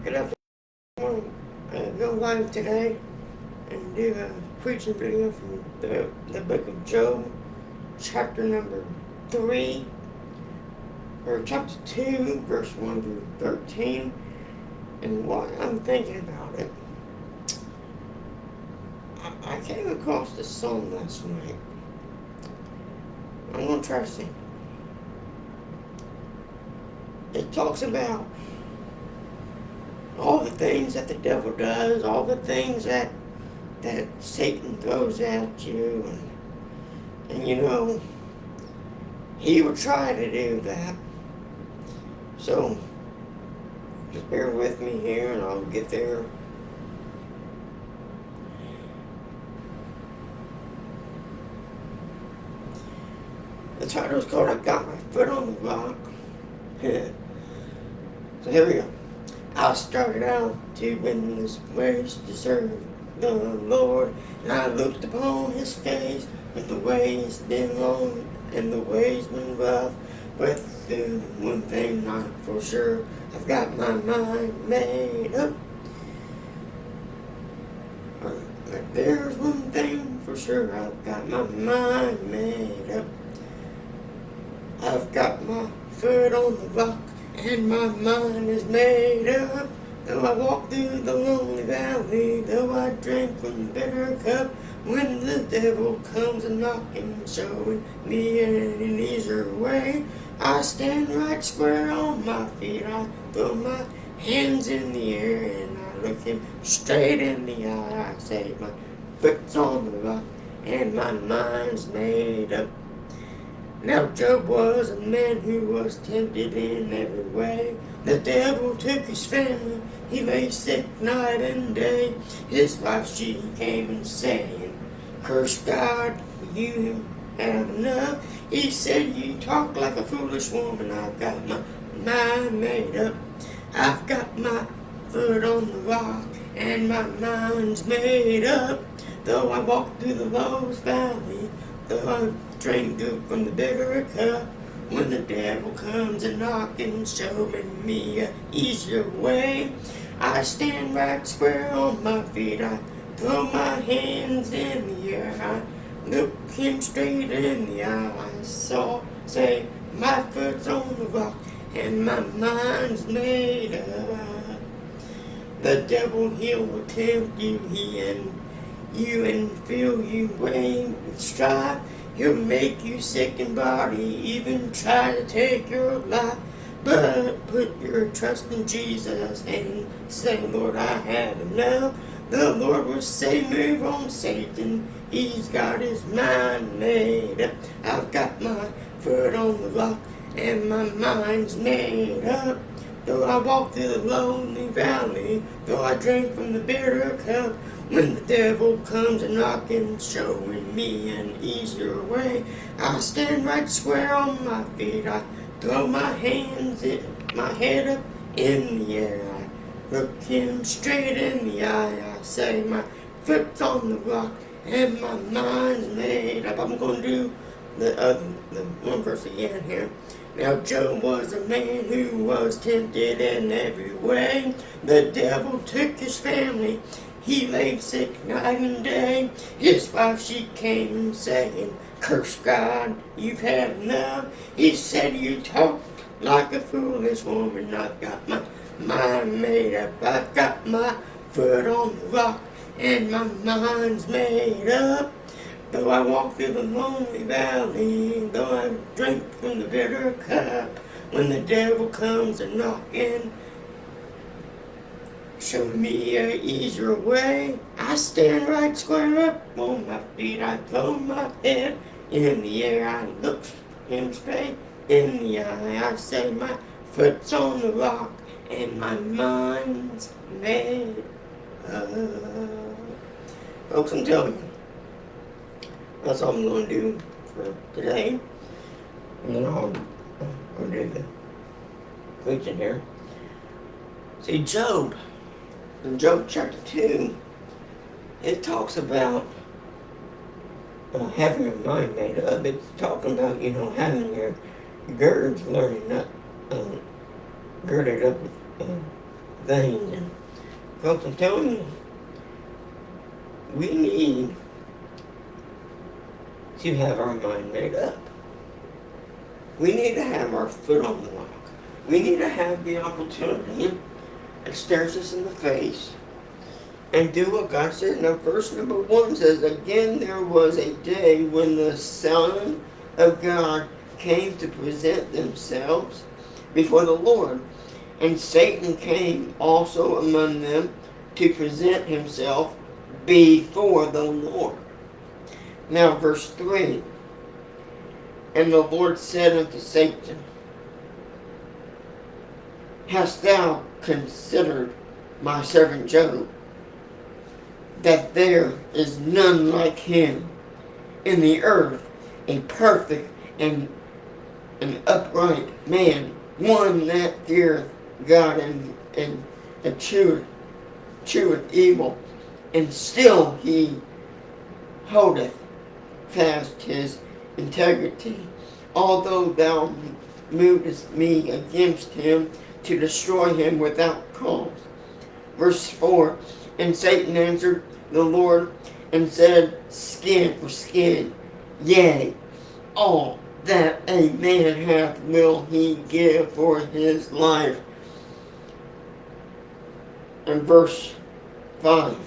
Good afternoon. I want to go live today and do a preaching video from the book of Job, chapter number 3, or chapter 2, verse 1 through 13. And what I'm thinking about it, I came across this song last night. I'm going to try to sing it. It talks about all the things that the devil does, all the things that Satan throws at you, and you know, he will try to do that. So, just bear with me here and I'll get there. The title is called, I've Got My Foot on the Rock. So here we go. I started out to win this race to serve the Lord, and I looked upon his face, with the ways been long and the ways been rough. But there's one thing not for sure, I've got my mind made up. But there's one thing for sure, I've got my mind made up. I've got my foot on the rock, and my mind is made up. Though I walk through the lonely valley, though I drink from the bitter cup, when the devil comes a knocking, showing me an easier way, I stand right square on my feet, I throw my hands in the air, and I look him straight in the eye. I say my foot's on the rock, and my mind's made up. Now Job was a man who was tempted in every way. The devil took his family, he lay sick night and day. His wife, she came and saying, curse God, you have enough. He said, you talk like a foolish woman, I've got my mind made up. I've got my foot on the rock, and my mind's made up. Though I walk through the lowest valley, though I drink from the bitter cup, when the devil comes a knocking, showing me a easier way, I stand right square on my feet, I throw my hands in the air, I look him straight in the eye, say, my foot's on the rock, and my mind's made up. The devil, he will tempt you, and fill you with strife. He'll make you sick in body, even try to take your life. But put your trust in Jesus and say, Lord, I have enough. The Lord will say, move on, Satan. He's got his mind made up. I've got my foot on the rock, and my mind's made up. Though I walk through the lonely valley, though I drink from the bitter cup, when the devil comes a knocking, showing me an easier way, I stand right square on my feet, I throw my hands in, my head up in the air, I look him straight in the eye, I say my foot's on the rock, and my mind's made up. I'm going to do the one verse again here. Now Job was a man who was tempted in every way. The devil took his family, he lay sick night and day. His wife, she came and saying, curse God, you've had enough. He said, you talk like a foolish woman. I've got my mind made up. I've got my foot on the rock, and my mind's made up. Though I walk through the lonely valley, though I drink from the bitter cup, when the devil comes a knocking, show me a easier way, I stand right square up on my feet, I throw my head in the air, I look him straight in the eye, I say my foot's on the rock, and my mind's made up. Folks, I'm telling you, that's all I'm going to do for today, and then I'll do the preaching here. See, Job, in Job chapter 2, it talks about having your mind made up. It's talking about, having your girds girded up things. And folks, I'm telling you, we need to have our mind made up. We need to have our foot on the rock. We need to have the opportunity that stares us in the face and do what God says. Now, verse number 1 says, again there was a day when the Son of God came to present themselves before the Lord. And Satan came also among them to present himself before the Lord. Now, verse 3. And the Lord said unto Satan, hast thou considered my servant Job, that there is none like him in the earth, a perfect and an upright man, one that feareth God and cheweth evil, and still he holdeth fast his integrity, although thou movest me against him to destroy him without cause. Verse 4, and Satan answered the Lord and said, skin for skin, yea, all that a man hath will he give for his life. And verse 5,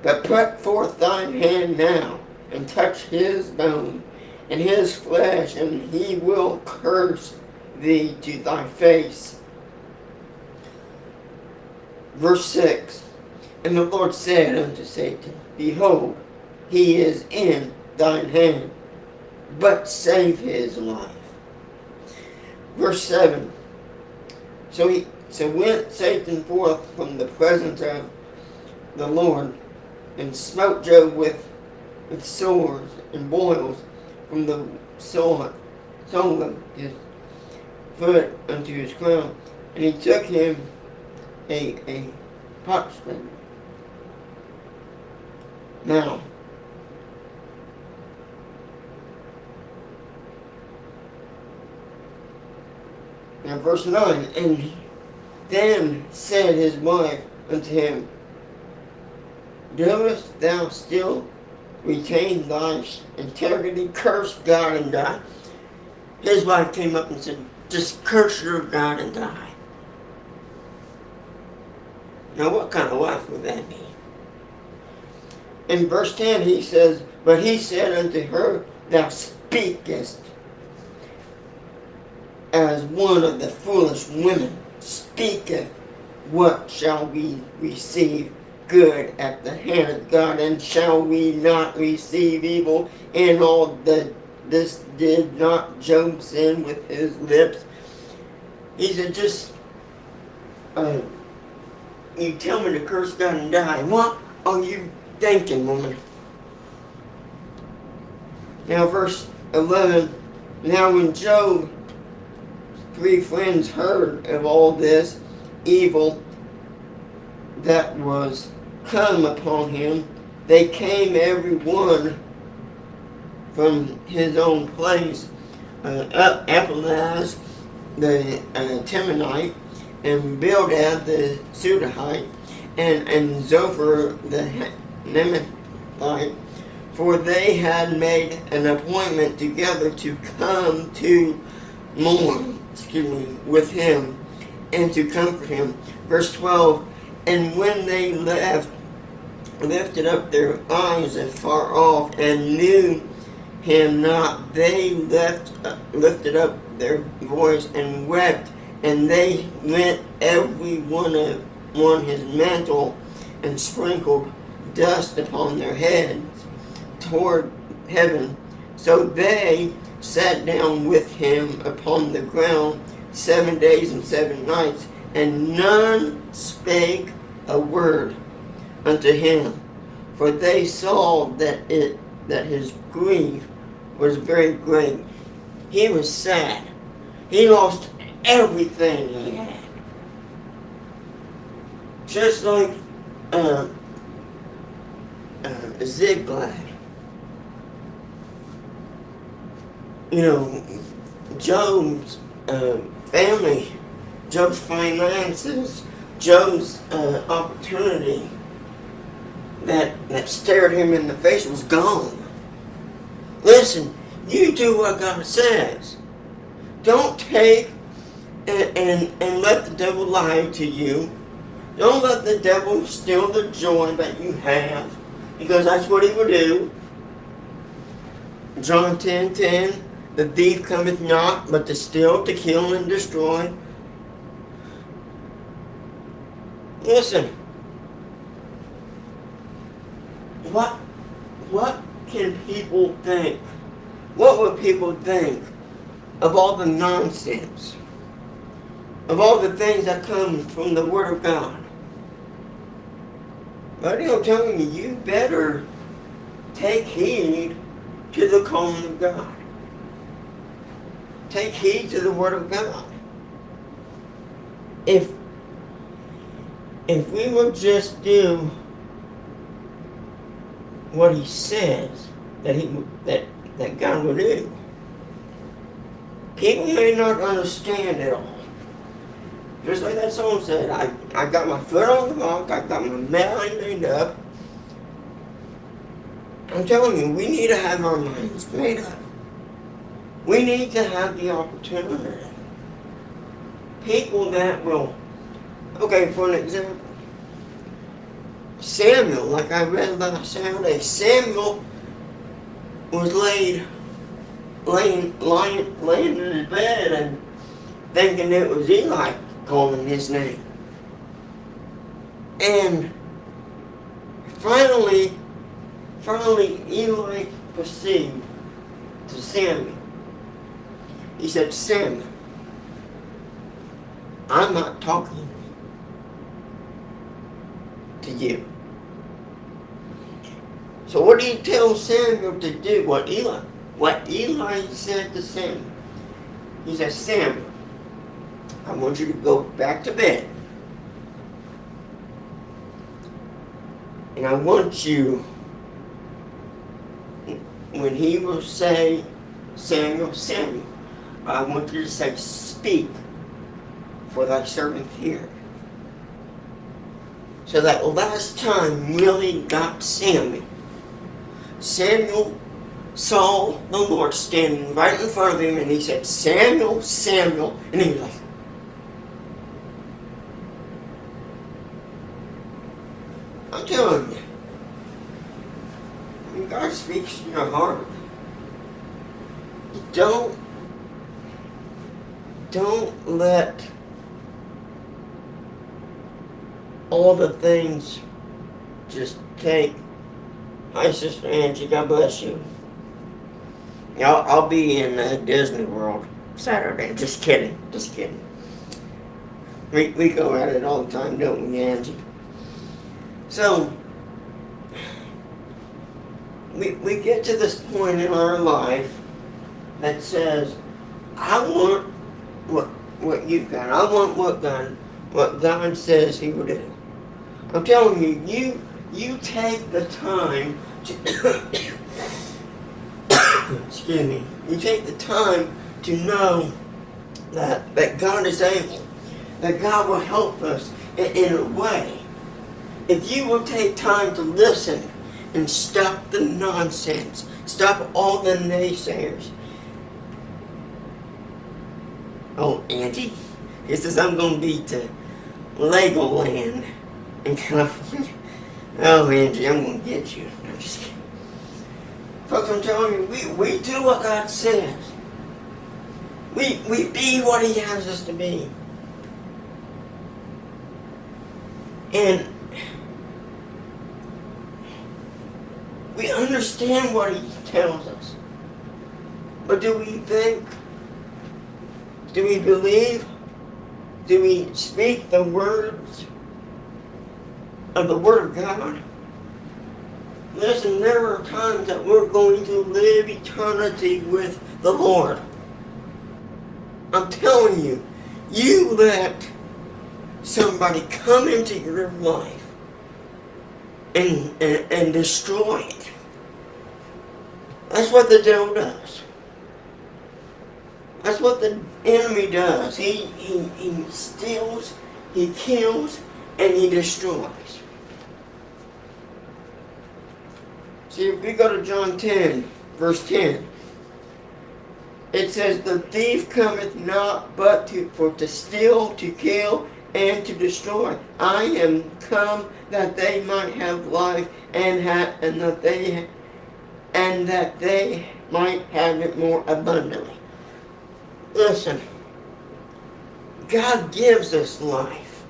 but put forth thine hand now, and touch his bone and his flesh, and he will curse thee to thy face. Verse 6, and the Lord said unto Satan, behold, he is in thine hand, but save his life. Verse 7, so went Satan forth from the presence of the Lord, and smote Job with swords and boils from the sole of his foot unto his crown. And he took him a potsherd. Now, verse 9, and then said his wife unto him, doest thou still retain thy integrity? Curse God and die. His wife came up and said, just curse your God and die. Now what kind of wife would that be? In verse 10 he says, but he said unto her, thou speakest as one of the foolish women speaketh. What shall we receive good at the hand of God, and shall we not receive evil? And all that this did not Job sin with his lips. He said, just you tell me to curse God and die. What are you thinking, woman? Now verse 11, now when Job's 3 friends heard of all this evil that was come upon him, they came every one from his own place, Eliphaz the Temanite, and Bildad the Sudahite, and Zophar the Nemathite, for they had made an appointment together to come to mourn, with him, and to comfort him. Verse 12, and when they lifted up their eyes afar off, and knew him not, they lifted up their voice and wept, and they rent every one his mantle, and sprinkled dust upon their heads toward heaven. So they sat down with him upon the ground 7 days and 7 nights, and none spake a word unto him, for they saw that his grief was very great. He was sad. He lost everything he had. Just like Ziklag. You know, Job's family Job's finances, Job's opportunity that stared him in the face was gone. Listen, you do what God says. Don't take and let the devil lie to you. Don't let the devil steal the joy that you have, because that's what he will do. John 10:10, the thief cometh not, but to steal, to kill, and destroy. Listen, what can people think? What would people think of all the nonsense, of all the things that come from the Word of God? But I'm telling you, you better take heed to the calling of God. Take heed to the Word of God. If we will just do what He says that God will do, people may not understand it all. Just like that song said, I got my foot on the rock, I got my mind made up. I'm telling you, we need to have our minds made up. We need to have the opportunity. People that will, okay, for an example, Samuel, like I read last Saturday, Samuel was laying in his bed and thinking it was Eli calling his name. And finally Eli perceived to Samuel. He said, Samuel, I'm not talking to you. So what did he tell Samuel to do? What Eli said to Samuel. He said, Samuel, I want you to go back to bed. And I want you, when he will say, Samuel, Samuel, I want you to say, speak, for thy servant hear. So that last time really got Samuel. Samuel saw the Lord standing right in front of him, and he said, Samuel, Samuel, and he was like, I'm telling you, when God speaks to your heart, don't let all the things just take. Hi, Sister Angie, God bless you. I'll be in Disney World Saturday. Just kidding. We go at it all the time, don't we, Angie? So, we get to this point in our life that says, I want what you've got. I want what God says He will do. I'm telling you, you take the time to excuse me. You take the time to know that God is able, that God will help us in a way. If you will take time to listen and stop the nonsense, stop all the naysayers. Oh, Angie, he says I'm going to be to Legoland in California. Oh, Angie, I'm going to get you. I'm just kidding. Folks, I'm telling you, we do what God says. We be what He has us to be. And we understand what He tells us. But do we think? Do we believe? Do we speak the words of the Word of God? Listen, there are times that we're going to live eternity with the Lord. I'm telling you, you let somebody come into your life and destroy it. That's what the devil does. That's what the enemy does. He steals, he kills, and he destroys. See, if we go to John 10, verse 10, it says, the thief cometh not but to steal, to kill, and to destroy. I am come that they might have life, and that they might have it more abundantly. Listen, God gives us life.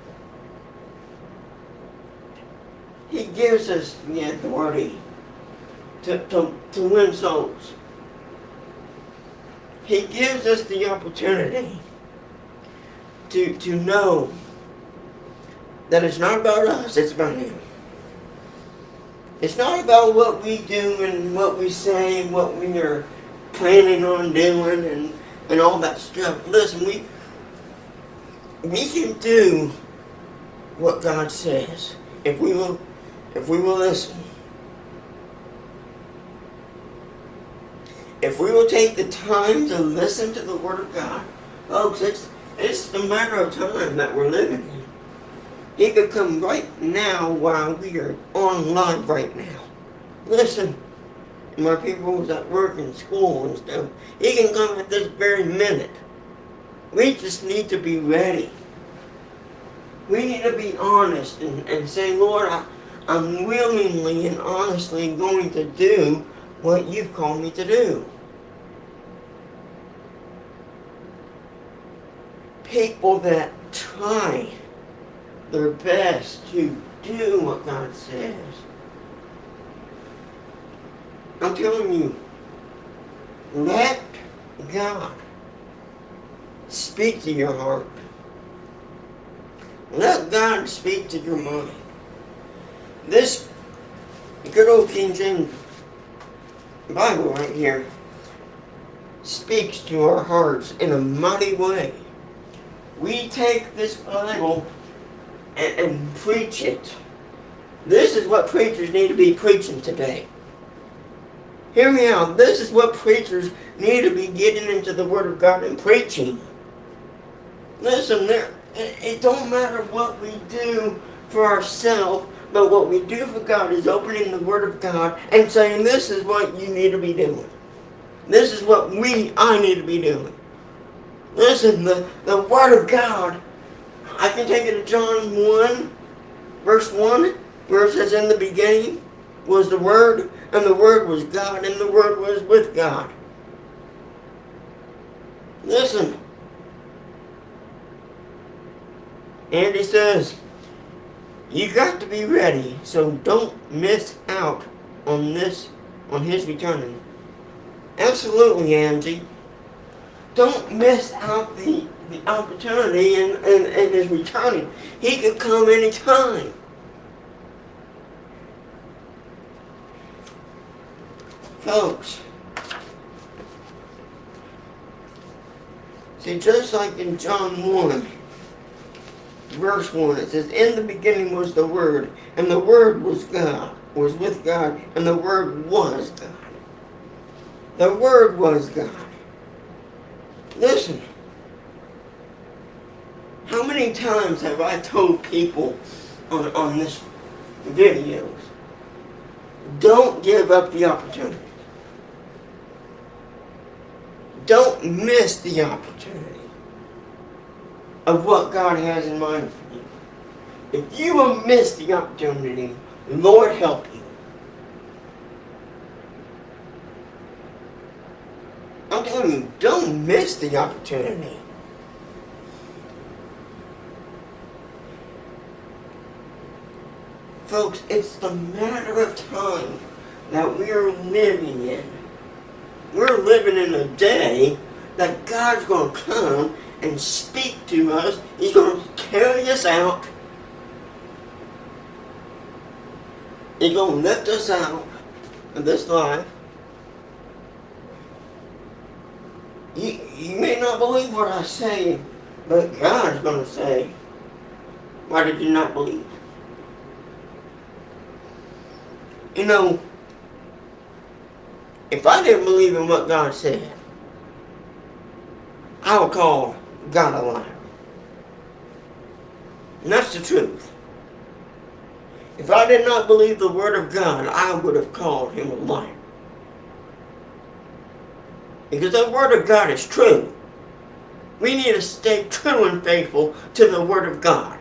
He gives us the authority to win souls. He gives us the opportunity to know that it's not about us, it's about Him. It's not about what we do and what we say and what we are planning on doing and all that stuff. Listen, we can do what God says if we will listen. If we will take the time to listen to the Word of God, folks, it's the matter of time that we're living in. He could come right now while we are on live right now. Listen, my people at work and school and stuff, He can come at this very minute. We just need to be ready. We need to be honest and say, Lord, I'm willingly and honestly going to do what You've called me to do. People that try their best to do what God says. I'm telling you, let God speak to your heart. Let God speak to your mind. This good old King James Bible right here speaks to our hearts in a mighty way. We take this Bible and preach it. This is what preachers need to be preaching today. Hear me out. This is what preachers need to be getting into the Word of God and preaching. Listen, it don't matter what we do for ourselves, but what we do for God is opening the Word of God and saying, this is what you need to be doing. This is what I need to be doing. Listen, the Word of God, I can take it to John 1, verse 1, where it says, in the beginning was the Word, and the Word was God, and the Word was with God. Listen. And He says, you got to be ready, so don't miss out on this, on His returning. Absolutely, Angie. Don't miss out the opportunity and His returning. He could come anytime. Folks, see, just like in John 1, verse 1, it says, in the beginning was the Word, and the Word was God, was with God, and the Word was God. The Word was God. Listen, how many times have I told people on this videos, don't give up the opportunity. Don't miss the opportunity of what God has in mind for you. If you will miss the opportunity, Lord help you. I'm telling you, don't miss the opportunity. Folks, it's the matter of time that we're living in. We're living in a day that God's going to come and speak to us. He's going to carry us out. He's going to lift us out of this life. You may not believe what I say, but God's going to say, why did you not believe? You know, if I didn't believe in what God said, I would call God a liar. And that's the truth. If I did not believe the Word of God, I would have called him a liar. Because the Word of God is true. We need to stay true and faithful to the Word of God.